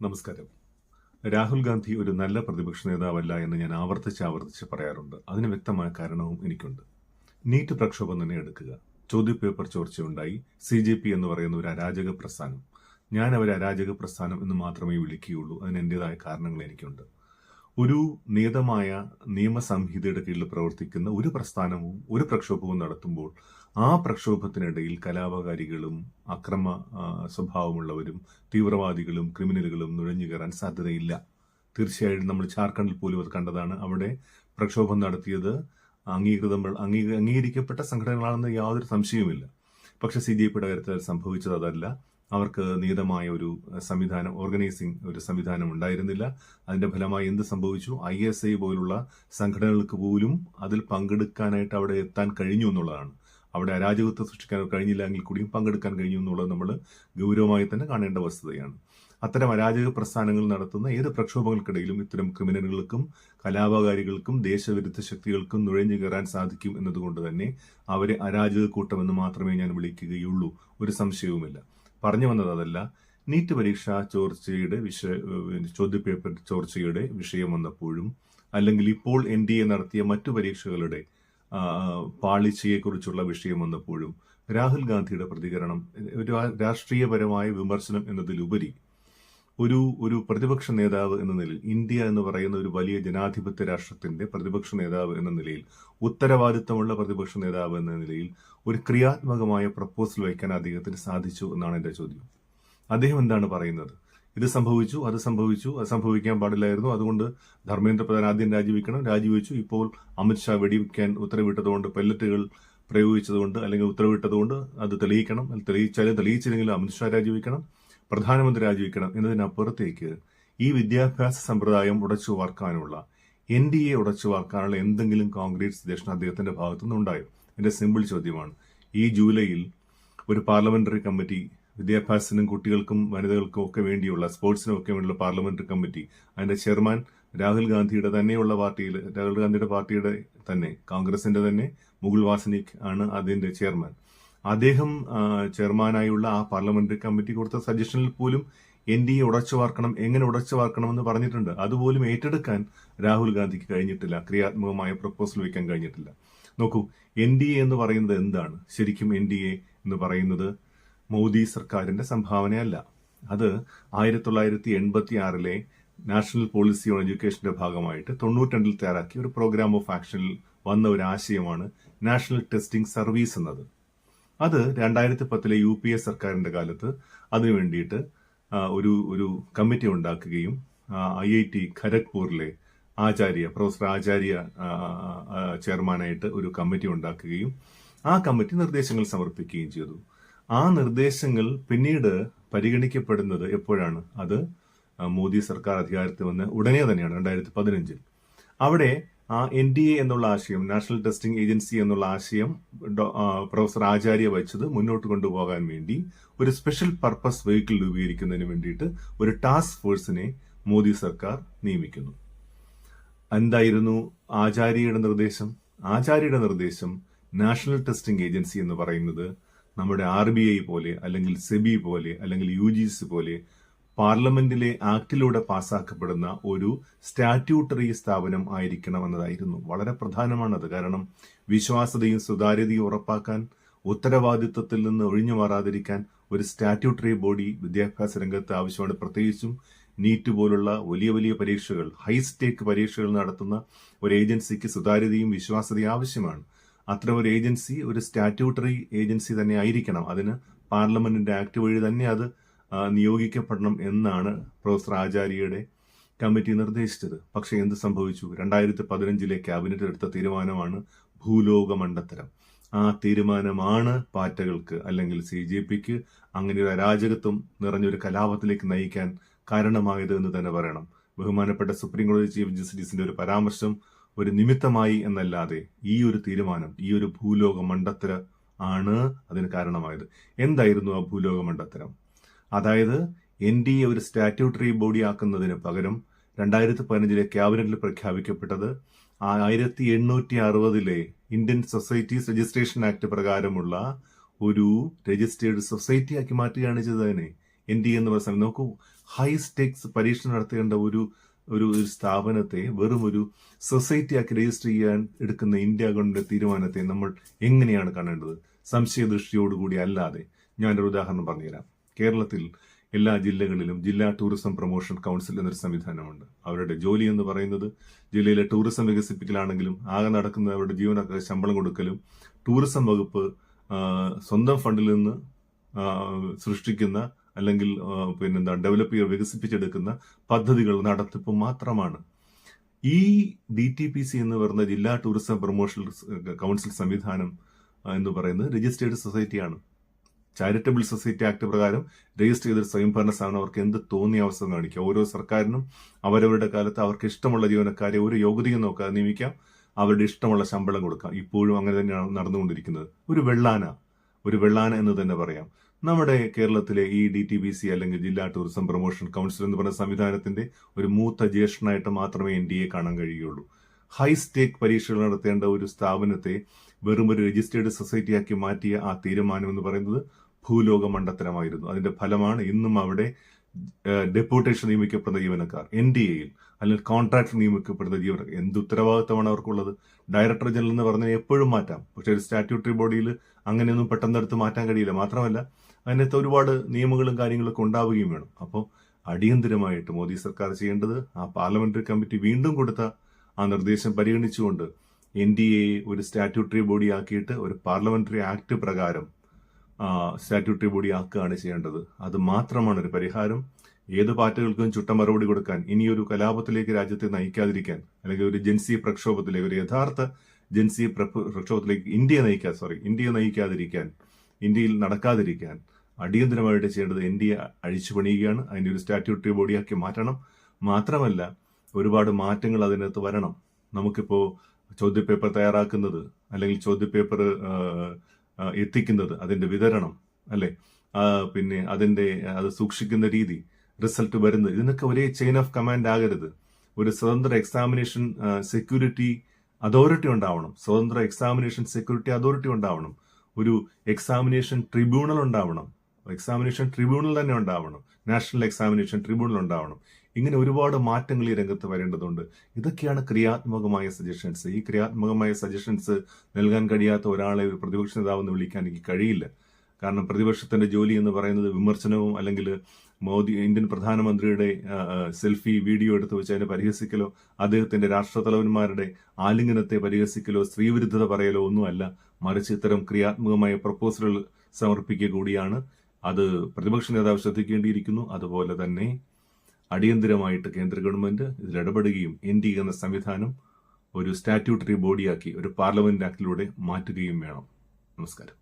നമസ്കാരം. രാഹുൽ ഗാന്ധി ഒരു നല്ല പ്രതിപക്ഷ നേതാവല്ല എന്ന് ഞാൻ ആവർത്തിച്ച് പറയാറുണ്ട്. അതിന് വ്യക്തമായ കാരണവും എനിക്കുണ്ട്. നീറ്റ് പ്രക്ഷോഭം തന്നെ എടുക്കുക. ചോദ്യപേപ്പർ ചോർച്ചയുണ്ടായി. CJP എന്ന് പറയുന്ന ഒരു അരാജക പ്രസ്ഥാനം. ഞാൻ അവരെ അരാജക പ്രസ്ഥാനം എന്ന് മാത്രമേ വിളിക്കുകയുള്ളൂ. അതിന് എന്റേതായ കാരണങ്ങൾ എനിക്കുണ്ട്. ഒരു നിയതമായ നിയമസംഹിതയുടെ കീഴിൽ പ്രവർത്തിക്കുന്ന ഒരു പ്രസ്ഥാനവും ഒരു പ്രക്ഷോഭവും നടത്തുമ്പോൾ ആ പ്രക്ഷോഭത്തിനിടയിൽ കലാപകാരികളും അക്രമ സ്വഭാവമുള്ളവരും തീവ്രവാദികളും ക്രിമിനലുകളും നുഴഞ്ഞു കയറാൻ സാധ്യതയില്ല. തീർച്ചയായും നമ്മൾ ജാർഖണ്ഡിൽ പോലും അത് കണ്ടതാണ്. അവിടെ പ്രക്ഷോഭം നടത്തിയത് അംഗീകരിക്കപ്പെട്ട സംഘടനകളാണെന്ന് യാതൊരു സംശയവുമില്ല. പക്ഷെ CJPയുടെ കാര്യത്തിൽ സംഭവിച്ചത് അതല്ല. അവർക്ക് നിയതമായ ഒരു സംവിധാനം, ഓർഗനൈസിംഗ് ഒരു സംവിധാനം ഉണ്ടായിരുന്നില്ല. അതിന്റെ ഫലമായി എന്ത് സംഭവിച്ചു? ISI പോലുള്ള സംഘടനകൾക്ക് പോലും അതിൽ പങ്കെടുക്കാനായിട്ട് അവിടെ എത്താൻ കഴിഞ്ഞു എന്നുള്ളതാണ്. അവിടെ അരാജകത്വം സൃഷ്ടിക്കാൻ കഴിഞ്ഞില്ല എങ്കിൽ കൂടിയും പങ്കെടുക്കാൻ കഴിഞ്ഞു എന്നുള്ളത് നമ്മൾ ഗൗരവമായി തന്നെ കാണേണ്ട വസ്തുതയാണ്. അത്തരം അരാജക പ്രസ്ഥാനങ്ങൾ നടത്തുന്ന ഏത് പ്രക്ഷോഭങ്ങൾക്കിടയിലും ഇത്തരം ക്രിമിനലുകൾക്കും കലാപകാരികൾക്കും ദേശവിരുദ്ധ ശക്തികൾക്കും നുഴഞ്ഞു കയറാൻ സാധിക്കും എന്നതുകൊണ്ട് തന്നെ അവരെ അരാജക കൂട്ടം എന്ന് മാത്രമേ ഞാൻ വിളിക്കുകയുള്ളൂ. ഒരു സംശയവുമില്ല. പറഞ്ഞു വന്നത് അതല്ല. നീറ്റ് പരീക്ഷ ചോർച്ചയുടെ ചോദ്യപേപ്പർ ചോർച്ചയുടെ വിഷയം വന്നപ്പോഴും അല്ലെങ്കിൽ ഇപ്പോൾ NDA നടത്തിയ മറ്റു പരീക്ഷകളുടെ പാളിച്ചയെക്കുറിച്ചുള്ള വിഷയം വന്നപ്പോഴും രാഹുൽ ഗാന്ധിയുടെ പ്രതികരണം ഒരു രാഷ്ട്രീയപരമായ വിമർശനം എന്നതിലുപരി ഒരു പ്രതിപക്ഷ നേതാവ് എന്ന നിലയിൽ, ഇന്ത്യ എന്ന് പറയുന്ന ഒരു വലിയ ജനാധിപത്യ രാഷ്ട്രത്തിന്റെ പ്രതിപക്ഷ നേതാവ് എന്ന നിലയിൽ, ഉത്തരവാദിത്തമുള്ള പ്രതിപക്ഷ നേതാവ് എന്ന നിലയിൽ ഒരു ക്രിയാത്മകമായ പ്രപ്പോസൽ വയ്ക്കാൻ അദ്ദേഹത്തിന് സാധിച്ചു എന്നാണ് എന്റെ ചോദ്യം. അദ്ദേഹം എന്താണ് പറയുന്നത്? ഇത് സംഭവിച്ചു, അത് സംഭവിച്ചു, അത് സംഭവിക്കാൻ പാടില്ലായിരുന്നു, അതുകൊണ്ട് ധർമ്മേന്ദ്ര പ്രധാൻ ആദ്യം രാജിവെച്ചു. ഇപ്പോൾ അമിത്ഷാ വെടിവെക്കാൻ ഉത്തരവിട്ടതുകൊണ്ട്, പെല്ലറ്റുകൾ പ്രയോഗിച്ചതുകൊണ്ട് അല്ലെങ്കിൽ ഉത്തരവിട്ടതുകൊണ്ട് അത് തെളിയിക്കണം, തെളിയിച്ചില്ലെങ്കിലും അമിത്ഷാ രാജിവെക്കണം, പ്രധാനമന്ത്രി രാജിവെക്കണം എന്നതിനപ്പുറത്തേക്ക് ഈ വിദ്യാഭ്യാസ സമ്പ്രദായം ഉടച്ചു വാർക്കാനുള്ള, NDA ഉടച്ചു വാർക്കാനുള്ള എന്തെങ്കിലും കോൺക്രീറ്റ് സജഷൻ അദ്ദേഹത്തിന്റെ ഭാഗത്തുനിന്ന് ഉണ്ടായോ? എന്റെ സിമ്പിൾ ചോദ്യമാണ്. ഈ ജൂലൈയിൽ ഒരു പാർലമെന്ററി കമ്മിറ്റി, വിദ്യാഭ്യാസത്തിനും കുട്ടികൾക്കും വനിതകൾക്കും ഒക്കെ വേണ്ടിയുള്ള, സ്പോർട്സിനും ഒക്കെ വേണ്ടിയുള്ള പാർലമെന്ററി കമ്മിറ്റി, അതിന്റെ ചെയർമാൻ രാഹുൽ ഗാന്ധിയുടെ പാർട്ടിയുടെ തന്നെ, കോൺഗ്രസിന്റെ തന്നെ മുകുൾ വാസനിക് ആണ് അതിന്റെ ചെയർമാൻ. അദ്ദേഹം ചെയർമാനായുള്ള ആ പാർലമെന്ററി കമ്മിറ്റി കൊടുത്ത സജഷനിൽ പോലും NDA ഉടച്ചു വാർക്കണം, എങ്ങനെ ഉടച്ചു വാർക്കണമെന്ന് പറഞ്ഞിട്ടുണ്ട്. അതുപോലും ഏറ്റെടുക്കാൻ രാഹുൽ ഗാന്ധിക്ക് കഴിഞ്ഞിട്ടില്ല. ക്രിയാത്മകമായ പ്രപ്പോസൽ വയ്ക്കാൻ കഴിഞ്ഞിട്ടില്ല. നോക്കൂ, NDA എന്ന് പറയുന്നത് എന്താണ്? ശരിക്കും NDA എന്ന് പറയുന്നത് മോദി സർക്കാരിന്റെ സംഭാവനയല്ല. അത് 1986 നാഷണൽ പോളിസി ഓൺ എഡ്യൂക്കേഷന്റെ ഭാഗമായിട്ട് 92 തയ്യാറാക്കിയ ഒരു പ്രോഗ്രാം ഓഫ് ആക്ഷനിൽ വന്ന ഒരു ആശയമാണ് നാഷണൽ ടെസ്റ്റിംഗ് സർവീസ് എന്നത്. അത് 2010 UPA സർക്കാരിന്റെ കാലത്ത് അതിനു വേണ്ടിയിട്ട് ഒരു കമ്മിറ്റി ഉണ്ടാക്കുകയും IIT ഖരഗ്പൂരിലെ പ്രൊഫസർ ആചാര്യ ചെയർമാനായിട്ട് ഒരു കമ്മിറ്റി ഉണ്ടാക്കുകയും ആ കമ്മിറ്റി നിർദ്ദേശങ്ങൾ സമർപ്പിക്കുകയും ചെയ്തു. ആ നിർദ്ദേശങ്ങൾ പിന്നീട് പരിഗണിക്കപ്പെടുന്നത് എപ്പോഴാണ്? അത് മോദി സർക്കാർ അധികാരത്തിൽ വന്ന് ഉടനെ തന്നെയാണ്, 2015. അവിടെ ആ NDA എന്നുള്ള ആശയം, നാഷണൽ ടെസ്റ്റിംഗ് ഏജൻസി എന്നുള്ള ആശയം പ്രൊഫസർ ആചാര്യ വച്ചത് മുന്നോട്ട് കൊണ്ടുപോകാൻ വേണ്ടി ഒരു സ്പെഷ്യൽ പർപ്പസ് വെഹിക്കിൾ രൂപീകരിക്കുന്നതിന് വേണ്ടിയിട്ട് ഒരു ടാസ്ക് ഫോഴ്സിനെ മോദി സർക്കാർ നിയമിക്കുന്നു. എന്തായിരുന്നു ആചാര്യയുടെ നിർദ്ദേശം? ആചാര്യയുടെ നിർദ്ദേശം നാഷണൽ ടെസ്റ്റിംഗ് ഏജൻസി എന്ന് പറയുന്നത് നമ്മുടെ RBI പോലെ അല്ലെങ്കിൽ SEBI പോലെ അല്ലെങ്കിൽ UGC പോലെ പാർലമെന്റിലെ ആക്ടിലൂടെ പാസ്സാക്കപ്പെടുന്ന ഒരു സ്റ്റാറ്റ്യൂട്ടറി സ്ഥാപനം ആയിരിക്കണം എന്നതായിരുന്നു. വളരെ പ്രധാനമാണത്. കാരണം വിശ്വാസ്യതയും സുതാര്യതയും ഉറപ്പാക്കാൻ, ഉത്തരവാദിത്വത്തിൽ നിന്ന് ഒഴിഞ്ഞു മാറാതിരിക്കാൻ ഒരു സ്റ്റാറ്റ്യൂട്ടറി ബോഡി വിദ്യാഭ്യാസ രംഗത്ത് ആവശ്യമാണ്. പ്രത്യേകിച്ചും നീറ്റ് പോലുള്ള വലിയ വലിയ പരീക്ഷകൾ, ഹൈസ്റ്റേക്ക് പരീക്ഷകൾ നടത്തുന്ന ഒരു ഏജൻസിക്ക് സുതാര്യതയും വിശ്വാസ്യതയും ആവശ്യമാണ്. അത്തരം ഒരു ഏജൻസി ഒരു സ്റ്റാറ്റ്യൂട്ടറി ഏജൻസി തന്നെ ആയിരിക്കണം. അതിന് പാർലമെന്റിന്റെ ആക്ട് വഴി തന്നെ അത് നിയോഗിക്കപ്പെടണം എന്നാണ് പ്രൊഫസർ ആചാര്യയുടെ കമ്മിറ്റി നിർദ്ദേശിച്ചത്. പക്ഷെ എന്ത് സംഭവിച്ചു? 2015 ക്യാബിനറ്റ് എടുത്ത തീരുമാനമാണ് ഭൂലോക മണ്ടത്തരം. ആ തീരുമാനമാണ് പാറ്റകൾക്ക് അല്ലെങ്കിൽ CJPക്ക് അങ്ങനെ ഒരു അരാജകത്വം നിറഞ്ഞൊരു കലാപത്തിലേക്ക് നയിക്കാൻ കാരണമായത് എന്ന് തന്നെ പറയണം. ബഹുമാനപ്പെട്ട സുപ്രീം കോടതി ചീഫ് ജസ്റ്റിസിന്റെ ഒരു പരാമർശം ഒരു നിമിത്തമായി എന്നല്ലാതെ ഈ ഒരു തീരുമാനം, ഈ ഒരു ഭൂലോക മണ്ടത്തരം ആണ് അതിന് കാരണമായത്. എന്തായിരുന്നു ആ ഭൂലോക മണ്ടത്തരം? അതായത് NDA ഒരു സ്റ്റാറ്റ്യൂട്ടറി ബോഡി ആക്കുന്നതിന് പകരം 2015 ക്യാബിനറ്റിൽ പ്രഖ്യാപിക്കപ്പെട്ടത് 1860 ഇന്ത്യൻ സൊസൈറ്റീസ് രജിസ്ട്രേഷൻ ആക്ട് പ്രകാരമുള്ള ഒരു രജിസ്റ്റേർഡ് സൊസൈറ്റി ആക്കി മാറ്റുകയാണ് ചെയ്തതിനെ. NDA എന്ന് പറയുന്നത് നോക്കൂ, ഹൈ സ്റ്റേക്സ് പരീക്ഷ നടത്തേണ്ട ഒരു ഒരു സ്ഥാപനത്തെ വെറും ഒരു സൊസൈറ്റി ആക്കി രജിസ്റ്റർ ചെയ്യാൻ എടുക്കുന്ന ഇന്ത്യ ഗവൺമെന്റ് തീരുമാനത്തെ നമ്മൾ എങ്ങനെയാണ് കാണേണ്ടത്? സംശയദൃഷ്ടിയോടുകൂടി അല്ലാതെ. ഞാനൊരു ഉദാഹരണം പറഞ്ഞുതരാം. കേരളത്തിൽ എല്ലാ ജില്ലകളിലും ജില്ലാ ടൂറിസം പ്രൊമോഷൻ കൗൺസിൽ എന്നൊരു സംവിധാനമുണ്ട്. അവരുടെ ജോലി എന്ന് പറയുന്നത് ജില്ലയിലെ ടൂറിസം വികസിപ്പിക്കലാണെങ്കിലും ആകെ നടക്കുന്ന അവരുടെ ജീവനക്കാർക്ക് ശമ്പളം കൊടുക്കലും ടൂറിസം വകുപ്പ് സ്വന്തം ഫണ്ടിൽ നിന്ന് സൃഷ്ടിക്കുന്ന അല്ലെങ്കിൽ ഡെവലപ്പ് ചെയ്യുക വികസിപ്പിച്ചെടുക്കുന്ന പദ്ധതികൾ നടത്തിപ്പ് മാത്രമാണ്. ഈ DTPC എന്ന് പറയുന്ന ജില്ലാ ടൂറിസം പ്രൊമോഷൻ കൗൺസിൽ സംവിധാനം എന്ന് പറയുന്നത് രജിസ്റ്റേർഡ് സൊസൈറ്റിയാണ്. ചാരിറ്റബിൾ സൊസൈറ്റി ആക്ട് പ്രകാരം രജിസ്റ്റർ ചെയ്തൊരു സ്വയംഭരണ സ്ഥാപനം അവർക്ക് എന്ത് തോന്നിയ അവസരം കാണിക്കാം. ഓരോ സർക്കാരിനും അവരവരുടെ കാലത്ത് അവർക്ക് ഇഷ്ടമുള്ള ജീവനക്കാരെ ഒരു യോഗ്യതയും നോക്കാതെ നിയമിക്കാം, അവരുടെ ഇഷ്ടമുള്ള ശമ്പളം കൊടുക്കാം. ഇപ്പോഴും അങ്ങനെ തന്നെയാണ് നടന്നുകൊണ്ടിരിക്കുന്നത്. ഒരു വെള്ളാന എന്ന് തന്നെ പറയാം. നമ്മുടെ കേരളത്തിലെ ഈ DTPC അല്ലെങ്കിൽ ജില്ലാ ടൂറിസം പ്രൊമോഷൻ കൗൺസിൽ എന്ന് പറയുന്ന സംവിധാനത്തിന്റെ ഒരു മൂത്ത ജ്യേഷ്ഠനായിട്ട് മാത്രമേ NDA കാണാൻ കഴിയുകയുള്ളൂ. ഹൈ സ്റ്റേക്ക് പരീക്ഷകൾ നടത്തേണ്ട ഒരു സ്ഥാപനത്തെ വെറും ഒരു രജിസ്റ്റേർഡ് സൊസൈറ്റിയാക്കി മാറ്റിയ ആ തീരുമാനം എന്ന് പറയുന്നത് ഭൂലോക മണ്ടത്തരമായിരുന്നു. അതിന്റെ ഫലമാണ് ഇന്നും അവിടെ ഡെപ്യൂട്ടേഷൻ നിയമിക്കപ്പെടുന്ന ജീവനക്കാർ, NDAയിൽ അല്ലെങ്കിൽ കോൺട്രാക്ടർ നിയമിക്കപ്പെടുന്ന ജീവനക്കാർ. എന്ത് ഉത്തരവാദിത്തമാണ് അവർക്കുള്ളത്? ഡയറക്ടർ ജനറൽ എന്ന് പറഞ്ഞാൽ എപ്പോഴും മാറ്റാം, പക്ഷെ ഒരു സ്റ്റാറ്റ്യൂട്ടറി ബോഡിയിൽ അങ്ങനെയൊന്നും പെട്ടെന്ന് എടുത്ത് മാറ്റാൻ കഴിയില്ല. മാത്രമല്ല അതിനകത്ത് ഒരുപാട് നിയമങ്ങളും കാര്യങ്ങളൊക്കെ ഉണ്ടാവുകയും വേണം. അപ്പോൾ അടിയന്തരമായിട്ട് മോദി സർക്കാർ ചെയ്യേണ്ടത് ആ പാർലമെന്ററി കമ്മിറ്റി വീണ്ടും കൊടുത്ത ആ നിർദ്ദേശം പരിഗണിച്ചുകൊണ്ട് NDA ഒരു സ്റ്റാറ്റ്യൂട്ടറി ബോഡി ആക്കിയിട്ട് ഒരു പാർലമെന്ററി ആക്ട് പ്രകാരം സ്റ്റാറ്റ്യൂട്ടറി ബോഡി ആക്കുകയാണ് ചെയ്യേണ്ടത്. അത് മാത്രമാണ് ഒരു പരിഹാരം. ഏത് പാർട്ടികൾക്കും ചുട്ട മറുപടി കൊടുക്കാൻ, ഇനിയൊരു കലാപത്തിലേക്ക് രാജ്യത്തെ നയിക്കാതിരിക്കാൻ, അല്ലെങ്കിൽ ഒരു ജൻസി പ്രക്ഷോഭത്തിലേക്ക്, ഒരു യഥാർത്ഥ ജൻസി പ്രക്ഷോഭത്തിലേക്ക് ഇന്ത്യയെ നയിക്കാതിരിക്കാൻ, ഇന്ത്യയിൽ നടക്കാതിരിക്കാൻ അടിയന്തരമായിട്ട് ചെയ്യേണ്ടത് NDA അഴിച്ചു പണിയുകയാണ്. അതിൻ്റെ ഒരു സ്റ്റാറ്റ്യൂട്ടറി ബോഡിയാക്കി മാറ്റണം. മാത്രമല്ല ഒരുപാട് മാറ്റങ്ങൾ അതിനകത്ത് വരണം. നമുക്കിപ്പോൾ ചോദ്യപേപ്പർ തയ്യാറാക്കുന്നത് അല്ലെങ്കിൽ ചോദ്യപേപ്പർ എത്തിക്കുന്നത്, അതിന്റെ വിതരണം, അല്ലെ, പിന്നെ അത് സൂക്ഷിക്കുന്ന രീതി, റിസൾട്ട് വരുന്നത്, ഇതിനൊക്കെ ഒരേ ചെയിൻ ഓഫ് കമാൻഡ് ആകരുത്. ഒരു സ്വതന്ത്ര എക്സാമിനേഷൻ സെക്യൂരിറ്റി അതോറിറ്റി ഉണ്ടാവണം. ഒരു എക്സാമിനേഷൻ ട്രിബ്യൂണൽ ഉണ്ടാവണം. തന്നെ ഉണ്ടാവണം. നാഷണൽ എക്സാമിനേഷൻ ട്രിബ്യൂണൽ ഉണ്ടാവണം. ഇങ്ങനെ ഒരുപാട് മാറ്റങ്ങൾ ഈ രംഗത്ത് വരേണ്ടതുണ്ട്. ഇതൊക്കെയാണ് ക്രിയാത്മകമായ സജഷൻസ്. ഈ ക്രിയാത്മകമായ സജഷൻസ് നൽകാൻ കഴിയാത്ത ഒരാളെ ഒരു പ്രതിപക്ഷ നേതാവെന്ന് വിളിക്കാൻ എനിക്ക് കഴിയില്ല. കാരണം പ്രതിപക്ഷത്തിന്റെ ജോലി എന്ന് പറയുന്നത് വിമർശനവും അല്ലെങ്കിൽ ഇന്ത്യൻ പ്രധാനമന്ത്രിയുടെ സെൽഫി വീഡിയോ എടുത്ത് വെച്ച് അതിനെ പരിഹസിക്കലോ, അദ്ദേഹത്തിന്റെ രാഷ്ട്രതലവന്മാരുടെ ആലിംഗനത്തെ പരിഹസിക്കലോ, സ്ത്രീവിരുദ്ധത പറയലോ ഒന്നുമല്ല. മറിച്ച് ഇത്തരം ക്രിയാത്മകമായ പ്രപ്പോസലുകൾ സമർപ്പിക്കുക കൂടിയാണ്. അത് പ്രതിപക്ഷ നേതാവ് ശ്രദ്ധിക്കേണ്ടിയിരിക്കുന്നു. അതുപോലെ തന്നെ അടിയന്തരമായിട്ട് കേന്ദ്ര ഗവൺമെന്റ് ഇതിൽ ഇടപെടുകയും NDA എന്ന സംവിധാനം ഒരു സ്റ്റാറ്റ്യൂട്ടറി ബോഡിയാക്കി ഒരു പാർലമെന്റ് ആക്ടിലൂടെ മാറ്റുകയും വേണം. നമസ്കാരം.